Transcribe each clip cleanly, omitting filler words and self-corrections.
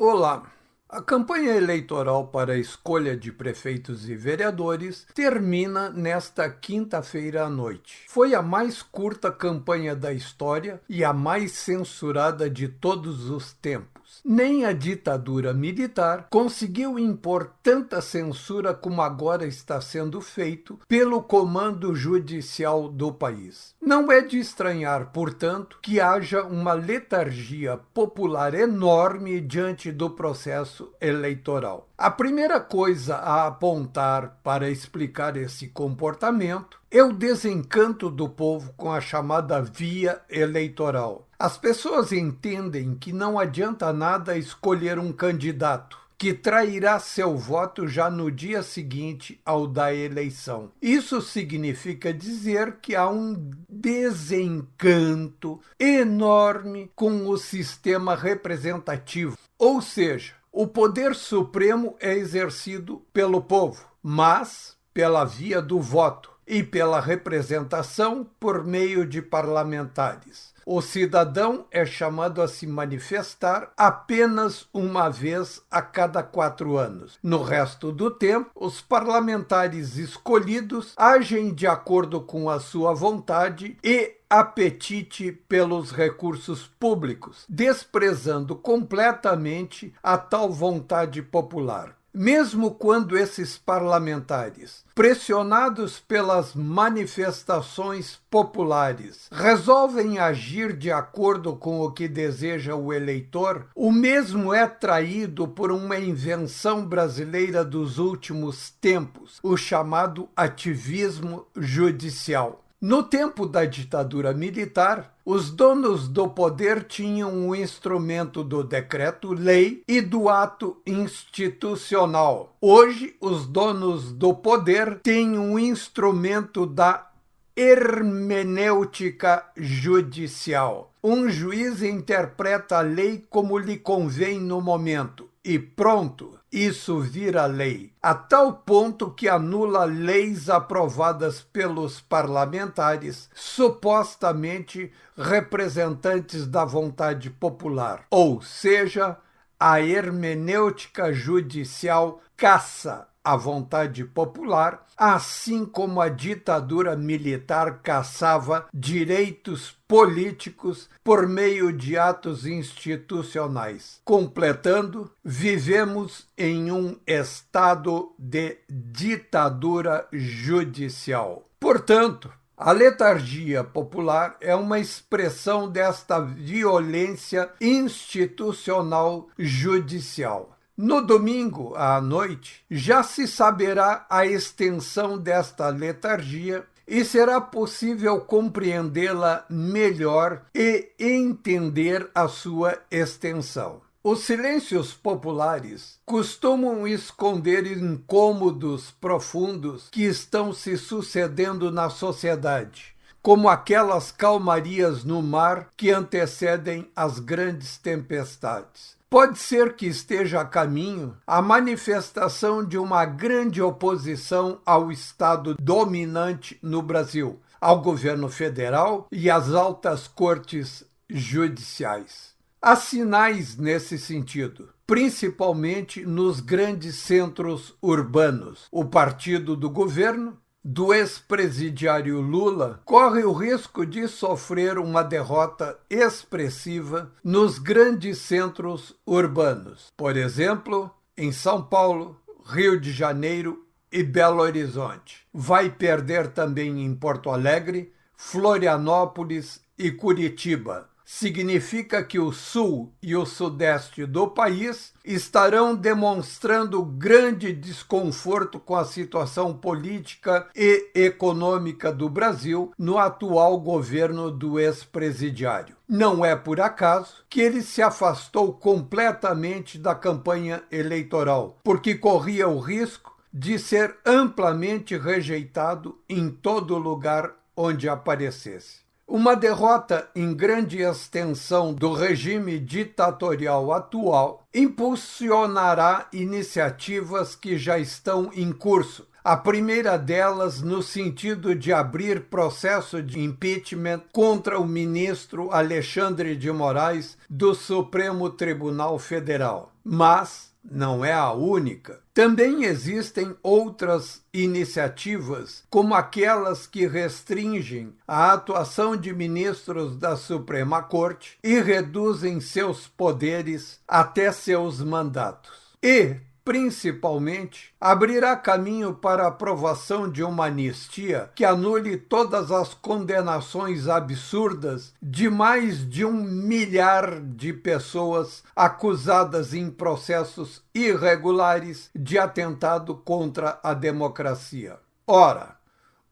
Olá! A campanha eleitoral para a escolha de prefeitos e vereadores termina nesta quinta-feira à noite. Foi a mais curta campanha da história e a mais censurada de todos os tempos. Nem a ditadura militar conseguiu impor tanta censura como agora está sendo feito pelo comando judicial do país. Não é de estranhar, portanto, que haja uma letargia popular enorme diante do processo eleitoral. A primeira coisa a apontar para explicar esse comportamento é o desencanto do povo com a chamada via eleitoral. As pessoas entendem que não adianta nada escolher um candidato que trairá seu voto já no dia seguinte ao da eleição. Isso significa dizer que há um desencanto enorme com o sistema representativo, ou seja, o poder supremo é exercido pelo povo, mas pela via do voto e pela representação por meio de parlamentares. O cidadão é chamado a se manifestar apenas uma vez a cada 4 anos. No resto do tempo, os parlamentares escolhidos agem de acordo com a sua vontade e apetite pelos recursos públicos, desprezando completamente a tal vontade popular. Mesmo quando esses parlamentares, pressionados pelas manifestações populares, resolvem agir de acordo com o que deseja o eleitor, o mesmo é traído por uma invenção brasileira dos últimos tempos, o chamado ativismo judicial. No tempo da ditadura militar, os donos do poder tinham o instrumento do decreto-lei e do ato institucional. Hoje, os donos do poder têm o instrumento da hermenêutica judicial. Um juiz interpreta a lei como lhe convém no momento e pronto, isso vira lei, a tal ponto que anula leis aprovadas pelos parlamentares, supostamente representantes da vontade popular. Ou seja, a hermenêutica judicial caça a vontade popular, assim como a ditadura militar caçava direitos políticos por meio de atos institucionais. Completando, vivemos em um estado de ditadura judicial. Portanto, a letargia popular é uma expressão desta violência institucional judicial. No domingo à noite, já se saberá a extensão desta letargia e será possível compreendê-la melhor e entender a sua extensão. Os silêncios populares costumam esconder incômodos profundos que estão se sucedendo na sociedade, como aquelas calmarias no mar que antecedem as grandes tempestades. Pode ser que esteja a caminho a manifestação de uma grande oposição ao Estado dominante no Brasil, ao governo federal e às altas cortes judiciais. Há sinais nesse sentido, principalmente nos grandes centros urbanos. O partido do governo, do ex-presidiário Lula, corre o risco de sofrer uma derrota expressiva nos grandes centros urbanos, por exemplo, em São Paulo, Rio de Janeiro e Belo Horizonte. Vai perder também em Porto Alegre, Florianópolis e Curitiba. Significa que o sul e o sudeste do país estarão demonstrando grande desconforto com a situação política e econômica do Brasil no atual governo do ex-presidiário. Não é por acaso que ele se afastou completamente da campanha eleitoral, porque corria o risco de ser amplamente rejeitado em todo lugar onde aparecesse. Uma derrota em grande extensão do regime ditatorial atual impulsionará iniciativas que já estão em curso, A primeira delas no sentido de abrir processo de impeachment contra o ministro Alexandre de Moraes do Supremo Tribunal Federal. Mas não é a única. Também existem outras iniciativas, como aquelas que restringem a atuação de ministros da Suprema Corte e reduzem seus poderes até seus mandatos. E, principalmente, abrirá caminho para a aprovação de uma anistia que anule todas as condenações absurdas de mais de 1 milhar de pessoas acusadas em processos irregulares de atentado contra a democracia. Ora,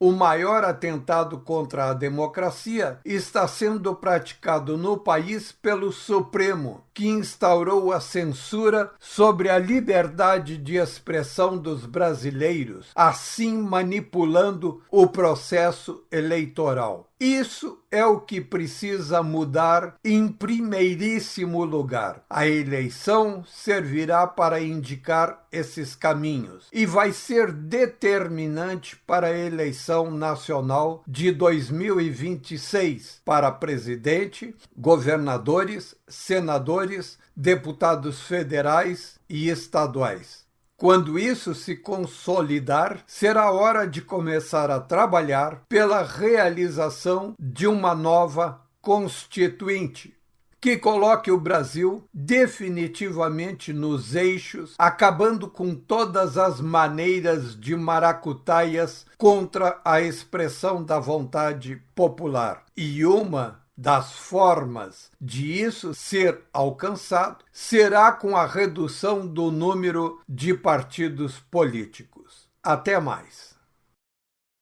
o maior atentado contra a democracia está sendo praticado no país pelo Supremo, que instaurou a censura sobre a liberdade de expressão dos brasileiros, assim manipulando o processo eleitoral. Isso é o que precisa mudar em primeiríssimo lugar. A eleição servirá para indicar esses caminhos e vai ser determinante para a eleição nacional de 2026 para presidente, governadores, senadores, deputados federais e estaduais. Quando isso se consolidar, será hora de começar a trabalhar pela realização de uma nova Constituinte, que coloque o Brasil definitivamente nos eixos, acabando com todas as maneiras de maracutaias contra a expressão da vontade popular. E uma das formas de isso ser alcançado será com a redução do número de partidos políticos. Até mais.